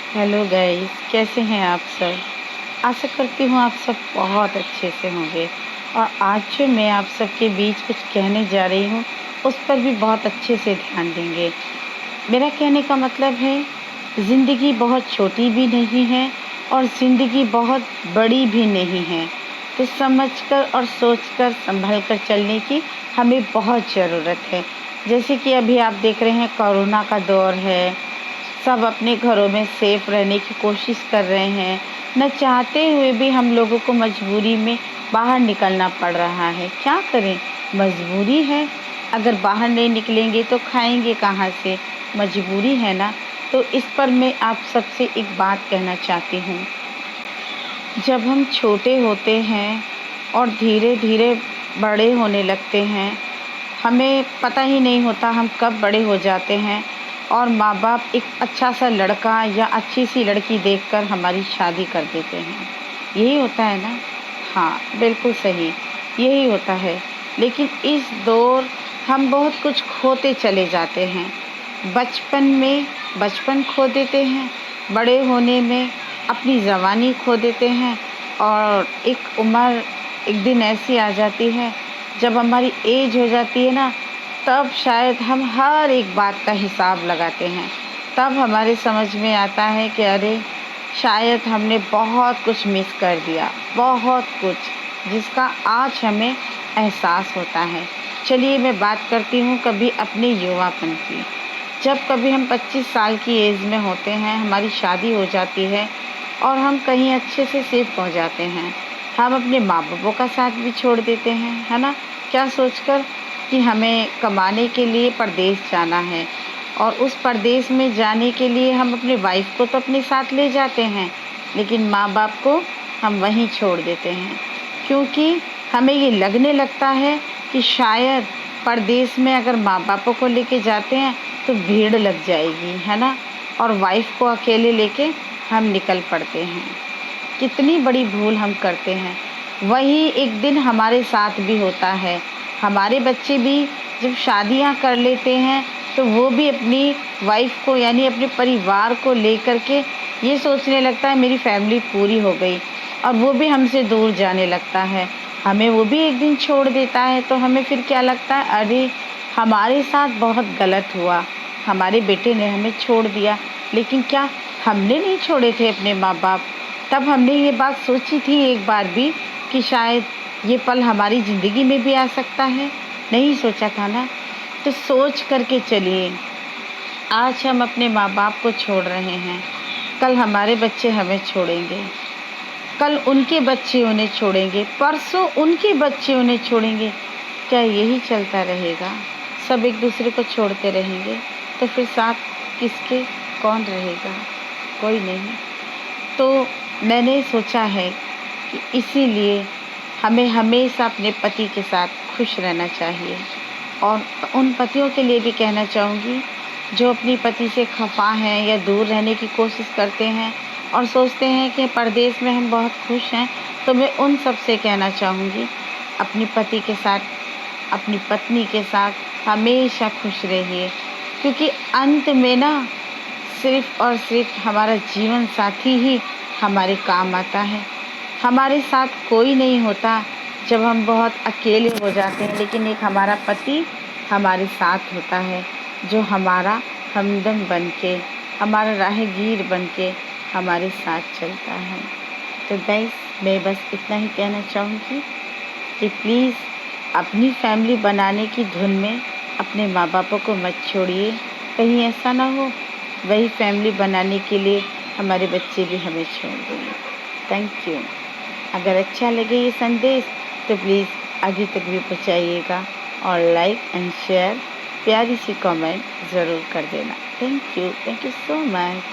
Hello guys, कैसे हैं आप सब। आशा करती हूँ आप सब बहुत अच्छे से होंगे। और आज जो मैं आप सबके बीच कुछ कहने जा रही हूँ उस पर भी बहुत अच्छे से ध्यान देंगे। मेरा कहने का मतलब है, ज़िंदगी बहुत छोटी भी नहीं है और ज़िंदगी बहुत बड़ी भी नहीं है। तो समझकर और सोचकर संभल कर चलने की हमें बहुत ज़रूरत है। जैसे कि अभी आप देख रहे हैं, कोरोना का दौर है। सब अपने घरों में सेफ रहने की कोशिश कर रहे हैं। न चाहते हुए भी हम लोगों को मजबूरी में बाहर निकलना पड़ रहा है। क्या करें, मजबूरी है। अगर बाहर नहीं निकलेंगे तो खाएंगे कहाँ से, मजबूरी है ना। तो इस पर मैं आप सबसे एक बात कहना चाहती हूँ। जब हम छोटे होते हैं और धीरे धीरे बड़े होने लगते हैं, हमें पता ही नहीं होता हम कब बड़े हो जाते हैं और माँ बाप एक अच्छा सा लड़का या अच्छी सी लड़की देखकर हमारी शादी कर देते हैं। यही होता है ना। हाँ, बिल्कुल सही, यही होता है। लेकिन इस दौर हम बहुत कुछ खोते चले जाते हैं। बचपन में बचपन खो देते हैं, बड़े होने में अपनी जवानी खो देते हैं और एक उम्र एक दिन ऐसी आ जाती है, जब हमारी एज हो जाती है ना, तब शायद हम हर एक बात का हिसाब लगाते हैं। तब हमारे समझ में आता है कि अरे, शायद हमने बहुत कुछ मिस कर दिया, बहुत कुछ, जिसका आज हमें एहसास होता है। चलिए मैं बात करती हूँ कभी अपने युवापन की। जब कभी हम 25 साल की एज में होते हैं, हमारी शादी हो जाती है और हम कहीं अच्छे से सेफ हो जाते हैं। हम अपने माँ बापों का साथ भी छोड़ देते हैं, है ना। क्या सोचकर कि हमें कमाने के लिए परदेश जाना है, और उस परदेश में जाने के लिए हम अपने वाइफ को तो अपने साथ ले जाते हैं, लेकिन माँ बाप को हम वहीं छोड़ देते हैं। क्योंकि हमें ये लगने लगता है कि शायद परदेश में अगर माँ बापों को लेके जाते हैं तो भीड़ लग जाएगी, है ना। और वाइफ को अकेले लेके हम निकल पड़ते हैं। कितनी बड़ी भूल हम करते हैं। वही एक दिन हमारे साथ भी होता है। हमारे बच्चे भी जब शादियां कर लेते हैं तो वो भी अपनी वाइफ को, यानी अपने परिवार को लेकर के ये सोचने लगता है मेरी फैमिली पूरी हो गई, और वो भी हमसे दूर जाने लगता है। हमें वो भी एक दिन छोड़ देता है तो हमें फिर क्या लगता है, अरे हमारे साथ बहुत गलत हुआ, हमारे बेटे ने हमें छोड़ दिया। लेकिन क्या हमने नहीं छोड़े थे अपने माँ बाप? तब हमने ये बात सोची थी एक बार भी कि शायद ये पल हमारी ज़िंदगी में भी आ सकता है? नहीं सोचा था ना। तो सोच करके चलिए। आज हम अपने माँ बाप को छोड़ रहे हैं, कल हमारे बच्चे हमें छोड़ेंगे, कल उनके बच्चे उन्हें छोड़ेंगे, परसों उनके बच्चे उन्हें छोड़ेंगे। क्या यही चलता रहेगा? सब एक दूसरे को छोड़ते रहेंगे तो फिर साथ किसके, कौन रहेगा? कोई नहीं। तो मैंने सोचा है कि इसीलिए हमें हमेशा अपने पति के साथ खुश रहना चाहिए। और उन पतियों के लिए भी कहना चाहूँगी जो अपनी पति से खफा हैं या दूर रहने की कोशिश करते हैं और सोचते हैं कि परदेश में हम बहुत खुश हैं, तो मैं उन सब से कहना चाहूँगी, अपने पति के साथ, अपनी पत्नी के साथ हमेशा खुश रहिए। क्योंकि अंत में ना, सिर्फ़ और सिर्फ़ हमारा जीवन साथी ही हमारे काम आता है। हमारे साथ कोई नहीं होता जब हम बहुत अकेले हो जाते हैं, लेकिन एक हमारा पति हमारे साथ होता है, जो हमारा हमदम बन के, हमारा राहगीर बन के हमारे साथ चलता है। तो गाइस, मैं बस इतना ही कहना चाहूँगी कि प्लीज़ अपनी फैमिली बनाने की धुन में अपने माँ बापों को मत छोड़िए। कहीं ऐसा ना हो वही फैमिली बनाने के लिए हमारे बच्चे भी हमें छोड़ दें। Thank you. अगर अच्छा लगे ये संदेश तो प्लीज़ आगे तक भी पहुँचाइएगा और लाइक एंड शेयर, प्यारी सी कमेंट ज़रूर कर देना। Thank you so much.